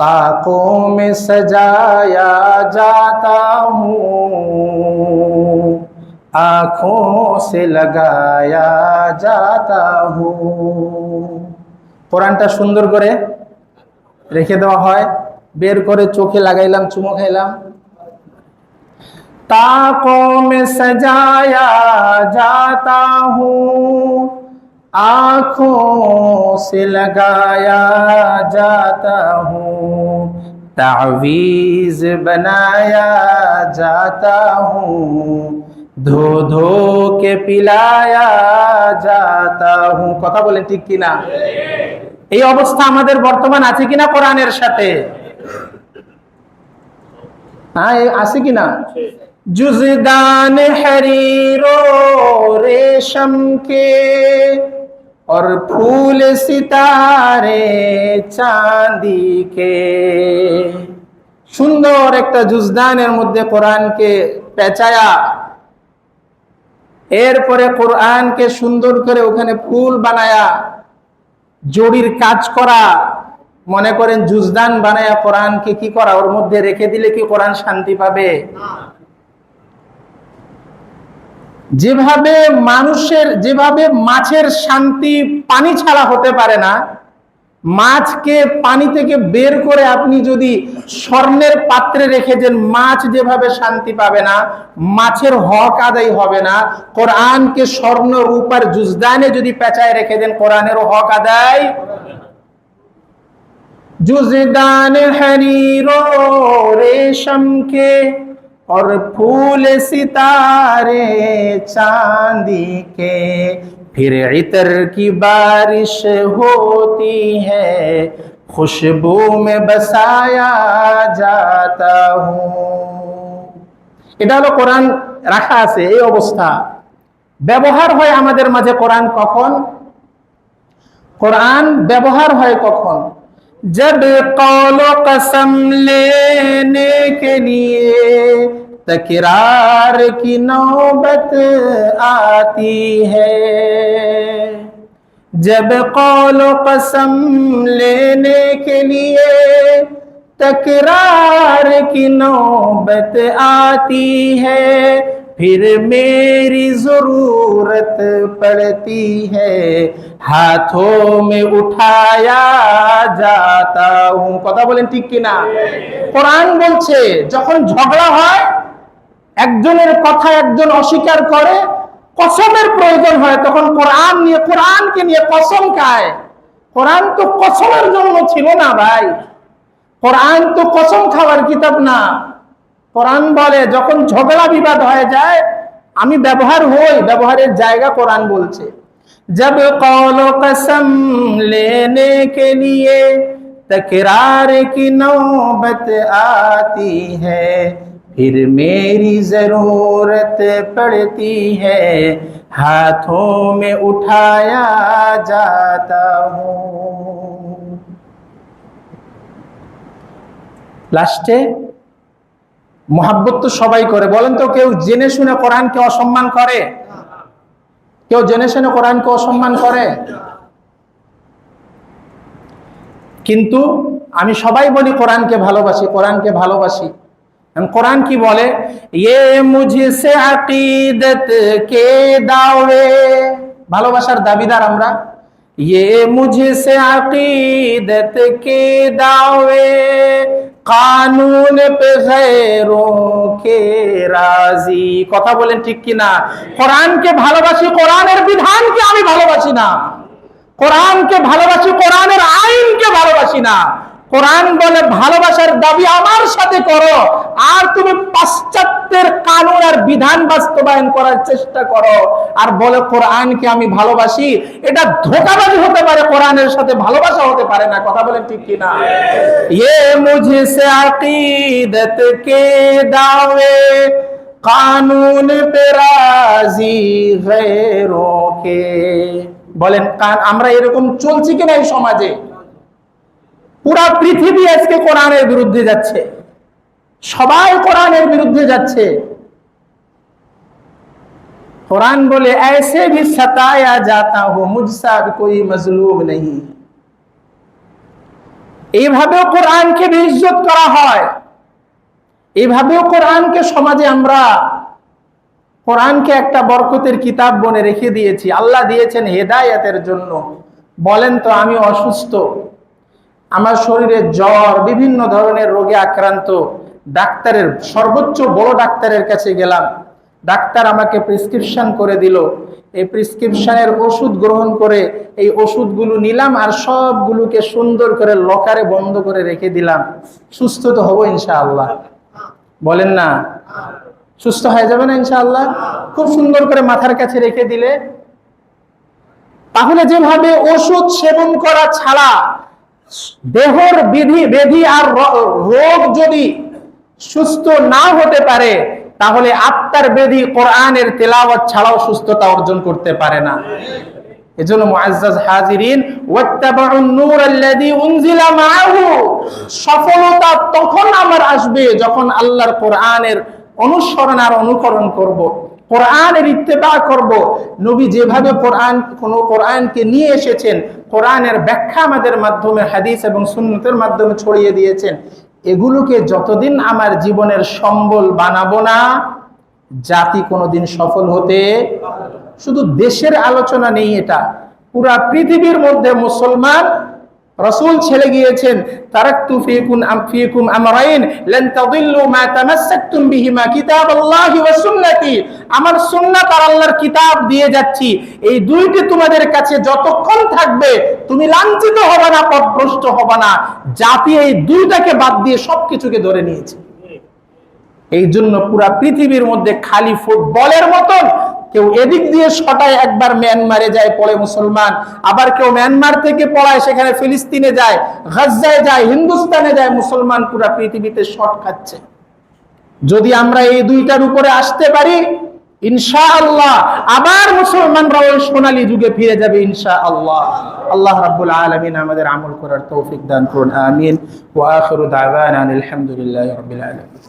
ताकों में सजाया जाता हूँ, आँखों से लगाया जाता हूँ। কোরআনটা সুন্দর করে রেখে দেওয়া হয়, বের করে চোখে লাগাইলাম, চুমো খাইলাম। ताकों में सजाया जाता हूँ, आँखों से लगाया जाता हूँ, तावीज़ बनाया जाता हूँ, धो धो के पिलाया जाता हूँ। কথা বলেন ঠিক কিনা? এই অবস্থা আমাদের বর্তমান আছে কিনা কোরআনের সাথে? হ্যাঁ, আছে কিনা? जुज़दान हरीरो रेशम के और फूल सितारे चांदी के। সুন্দর একটা জুজদানের মধ্যে কোরআনকে পেঁচায়া, এরপরে কোরআনকে সুন্দর করে ওখানে ফুল বানায়া, জড়ির কাজ করা। মনে করেন জুজদান বানায়া কোরআনকে কি করা, ওর মধ্যে রেখে দিলে কি কোরআন শান্তি পাবে? যেভাবে মাছের শান্তি পানি ছাড়া হতে পারে না, মাছকে পানি থেকে বের করে আপনি যদি স্বর্ণের পাত্রে রেখে দেন, মাছ যেভাবে শান্তি পাবে না, মাছের হক আদায় হবে না, কোরআনকে স্বর্ণ রূপার জুজদানে যদি পেঁচায় রেখে দেন, কোরআনেরও হক আদায়। जुज़दान हरीरो रेशम के और फूल सितारे चांदी के, फिर इतर की बारिश होती है, खुशबू में बसाया जाता हूँ। এটা হলো কোরআন রাখা আছে এই অবস্থা। ব্যবহার হয় আমাদের মাঝে কোরআন কখন? কোরআন ব্যবহার হয় কখন? जब कौलो कसम लेने के लिए तकरार की नौबत आती है, जब कौलो कसम लेने के लिए तकरार की नौबत आती है, फिर मेरी जरूरत पड़ती है, हाथों में उठाया जाता हूँ। কথা বলেন ঠিক কিনা? কোরআন বলছে যখন ঝগড়া হয়, একজনের কথা একজন অস্বীকার করে, কসমের প্রয়োজন হয়, তখন কোরআনকে নিয়ে কসম খায়। কোরআন তো কসমের জন্য ছিল না ভাই, কোরআন তো কসম খাওয়ার কিতাব না। কোরআন বলে যখন ঝগড়া বিবাদ হয়ে যায়, আমি ব্যবহার হই, ব্যবহারের জায়গা কোরআন বলছে। जब कौलो कसम लेने के लिए तकरार की नौबत आती है, फिर मेरी जरूरत पड़ती है, हाथों में उठाया जाता हूँ। লাস্টে মোহাব্বত তো সবাই করে, বলেন তো কেউ জেনে শুনে কোরআনকে অসম্মান করে? কেউ জেনে শুনে কোরআনকে অসম্মান করে? কিন্তু আমি সবাই বলি কোরআনকে ভালোবাসি, কোরআনকে ভালোবাসি। কোরআন কি বলে? ये मुझसे अकीदत के दावे, ভালোবাসার দাবিদার আমরা। ये मुझसे अकीदत के दावे, কানুন पे गैरों के राजी। কথা বলেন ঠিক কিনা? কোরআনকে ভালোবাসি, কোরআনের বিধানকে আমি ভালোবাসি না। কোরআনকে ভালোবাসি, কোরআনের আইনকে ভালোবাসি না। কোরআন বলে ভালোবাসার দাবি আমার সাথে করো, আর তুমি পাশ্চাত্যের কানুন আর বিধান বাস্তবায়ন করার চেষ্টা করো, আর বলে কোরআনকে আমি ভালোবাসি। এটা ধোঁকাবাজি হতে পারে, কোরআনের সাথে ভালোবাসা হতে পারে না। কথা বলেন ঠিক কিনা? ये मुझसे अकीदत के दावे, कानून पे राजी गैरों के। বলেন আমরা এরকম চলছি কিনা এই সমাজে? পুরা পৃথিবী আজকে কোরআনের বিরুদ্ধে যাচ্ছে, সবাই কোরআনের বিরুদ্ধে যাচ্ছে। कुरान बोले ऐसे भी सताया जाता हो, मुझसा भी कोई मजलूम नहीं। এইভাবেও কোরআনকে বেইজ্জত করা হয়, এইভাবেও কোরআনকে সমাজে আমরা কোরআনকে একটা বরকতের কিতাব বনে রেখে দিয়েছি। আল্লাহ দিয়েছেন হেদায়েতের জন্য। বলেন তো, আমি অসুস্থ, আমার শরীরে জ্বর, বিভিন্ন ধরনের রোগে আক্রান্ত, ডাক্তারের সর্বোচ্চ বড় ডাক্তারের কাছে গেলাম, ডাক্তার আমাকে প্রেসক্রিপশন করে দিল, এই প্রেসক্রিপশনের ওষুধ গ্রহণ করে এই ওষুধগুলো নিলাম আর সবগুলোকে সুন্দর করে লকারে বন্ধ করে রেখে দিলাম। সুস্থ তো হবো ইনশাআল্লাহ? বলেন না, সুস্থ হয়ে যাবে না ইনশাআল্লাহ? খুব সুন্দর করে মাথার কাছে রেখে দিলে। তাহলে যেভাবে ওষুধ সেবন করা ছাড়া দেহর ব্যাধি আর রোগ যদি সুস্থ না হতে পারে, তাহলে আত্মার ব্যাধি কোরআনের তেলাওয়াত ছাড়াও সুস্থতা অর্জন করতে পারে না। এজন্য মুআজ্জাজ হাজিরিন, ওয়াত্তাবাউন নূর আল্লাযী উনজিলা মাআহু, সফলতা তখন আমার আসবে যখন আল্লাহর কোরআনের অনুসরণ আর অনুকরণ করব, কোরআনের ইত্তেবা করব। নবী যেভাবে কোরআনকে নিয়ে এসেছেন, কোরআনের ব্যাখ্যা আমাদের মাধ্যমে, হাদিস এবং সুন্নতের মাধ্যমে ছড়িয়ে দিয়েছেন, এগুলোকে যতদিন আমার জীবনের সম্বল বানাবো না, জাতি কোনোদিন সফল হতে। শুধু দেশের আলোচনা নেই, এটা পুরা পৃথিবীর মধ্যে মুসলমান রাসূল ছেড়ে গিয়েছেন, তারাকতু ফীকুম আমরাইন লান তাদিল্লু মা তামাসসাকতুম বিহিমা কিতাবাল্লাহি ওয়া সুন্নতি, আমার সুন্নাত আর আল্লাহর কিতাব দিয়ে যাচ্ছি, এই দুইটি তোমাদের কাছে যতক্ষণ থাকবে তুমি লাঞ্ছিত হবে না, পথভ্রষ্ট হবে না। জাতি এই দুইটাকে বাদ দিয়ে সবকিছুকে ধরে নিয়েছে। এই জন্য পুরা পৃথিবীর মধ্যে খালি ফুটবলের মতন কেউ এদিক দিয়ে শটায় একবার মিয়ানমারে যায়, পড়ে মুসলমান, আবার কেউ মিয়ানমার থেকে পড়ায় সেখানে ফিলিস্তিনে যায়, গাজায় যায়, হিন্দুস্তানে যায়, মুসলমান পুরা পৃথিবীতে শট খাচ্ছে। যদি আমরা এই দুইটার উপরে আসতে পারি, ইনশাআল্লাহ আবার মুসলমানরা ওই সোনালী যুগে ফিরে যাবে ইনশাআল্লাহ। আল্লাহ রাব্বুল আলামিন আমাদের আমল করার তৌফিক দান করুন, আমিন। ওয়া আখিরু দাওয়ানা আলহামদুলিল্লাহি রাব্বিল আলামিন।